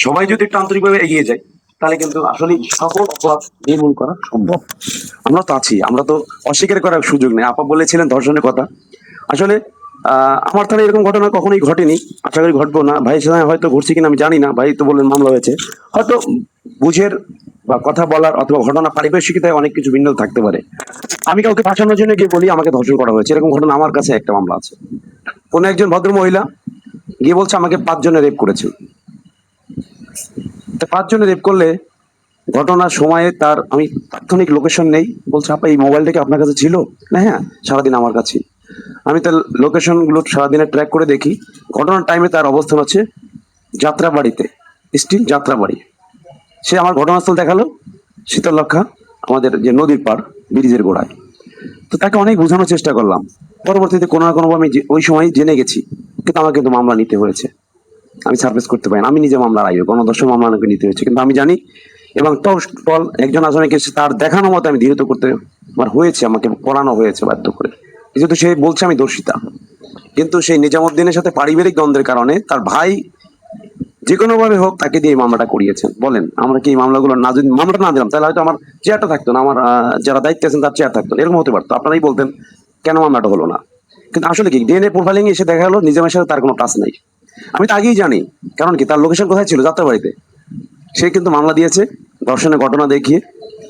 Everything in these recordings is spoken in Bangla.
সবাই যদি একটু আন্তরিকভাবে এগিয়ে যায় তাহলে কিন্তু আসলে সকল অপরাধ নির্মূল করা সম্ভব। আমরা তো আছি, আমরা তো অস্বীকার করার সুযোগ নেই। আপা বলেছিলেন ধর্ষণের কথা, আসলে আমার থানায় এরকম ঘটনা কখনোই ঘটেনি, আশা করি ঘটবো না। ভাইয়ের সাথে হয়তো ঘটছে কিনা আমি জানি না, ভাই তো বললেন মামলা হয়েছে, হয়তো বুঝের বা কথা বলার অথবা ঘটনা পারিপার্শ্বিকতায় অনেক কিছু ভিন্ন থাকতে পারে। আমি কাউকে বাঁচানোর জন্য গিয়ে বলি আমাকে ধর্ষণ করা হয়েছে, এরকম ঘটনা আমার কাছে একটা মামলা আছে। কোন একজন ভদ্র মহিলা গিয়ে বলছে আমাকে 5 জনে রেপ করেছে। তা 5 জনে রেপ করলে ঘটনার সময়ে তার আমি তাৎক্ষণিক লোকেশন নেই, বলছে আপা এই মোবাইলটা কি আপনার কাছে ছিল? না হ্যাঁ, সারাদিন আমার কাছে। আমি তার লোকেশন গুলো সারাদিনে ট্র্যাক করে দেখি, ঘটনার টাইমে তার অবস্থান হচ্ছে যাত্রাবাড়িতে, স্টিল যাত্রাবাড়ি। সে আমার ঘটনাস্থল দেখালো শীতলক্ষা, আমাদের যে নদীর পাড়, ব্রিজের গোড়ায়। তো তাকে অনেক বোঝানোর চেষ্টা করলাম, পরবর্তীতে কোনো না কোনোভাবে আমি ওই সময় জেনে গেছি, কিন্তু আমার কিন্তু মামলা নিতে হয়েছে। আমি সার্ভিস করতে পারি না, আমি নিজে মামলা আইব, গণধর্ষণ মামলা আমাকে নিতে হয়েছে, কিন্তু আমি জানি এবং টল একজন আসামিকে তার দেখানো মতো আমি ধীরত করতে আমার হয়েছে, আমাকে পড়ানো হয়েছে বাধ্য করে, যেহেতু সে বলছে আমি দোষিতা। কিন্তু সেই নিজামুদ্দিনের সাথে পারিবারিক দ্বন্দ্বের কারণে তার ভাই যে কোনো ভাবে হোক তাকে দিয়ে এই মামলাটা করিয়েছেন। বলেন আমরা কি এই মামলাগুলো না, যদি মামলাটা না দিলাম তাহলে হয়তো আমার চেয়ারটা থাকতো না, আমার যারা দায়িত্বে আছেন তার চেয়ার থাকতো না, এরকম হতে পারতো। আপনারাই বলতেন কেন মামলাটা হলো না। কিন্তু আসলে কি ডিএনএ প্রোফাইলিং এসে দেখা গেলো নিজামের সাথে তার কোনো টাচ নেই। আমি তো আগেই জানি, কারণ কি তার লোকেশন কোথায় ছিল, যাত্রাবাড়িতে। সে কিন্তু মামলা দিয়েছে ধর্ষণের ঘটনা দেখিয়ে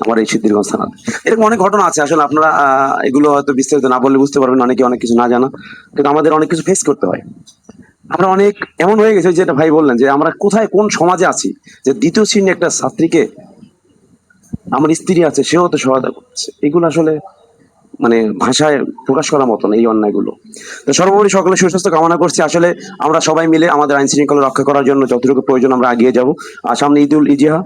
আমার এই সিদ্ধিরগঞ্জ থানাতে। এরকম অনেক ঘটনা আছে, আসলে আপনারা এগুলো হয়তো বিস্তারিত না বললে বুঝতে পারবেন, অনেকে অনেক কিছু না জানা, কিন্তু আমাদের অনেক কিছু ফেস করতে হয়। আমরা অনেক এমন হয়ে গেছে, যেটা ভাই বললেন যে আমরা কোথায় কোন সমাজে আছি, যে দ্বিতীয় শ্রেণী একটা ছাত্রীকে আমার স্ত্রী আছে সেও তো সহায়তা করছে। এগুলো আসলে মানে ভাষায় প্রকাশ করার মতো না এই অন্যায়গুলো। তো সর্বোপরি সকলে সুস্বাস্থ্য কামনা করছি। আসলে আমরা সবাই মিলে আমাদের আইন শৃঙ্খলা রক্ষা করার জন্য যতটুকু প্রয়োজন আমরা এগিয়ে যাব। আর সামনে ঈদুল ইজিহা,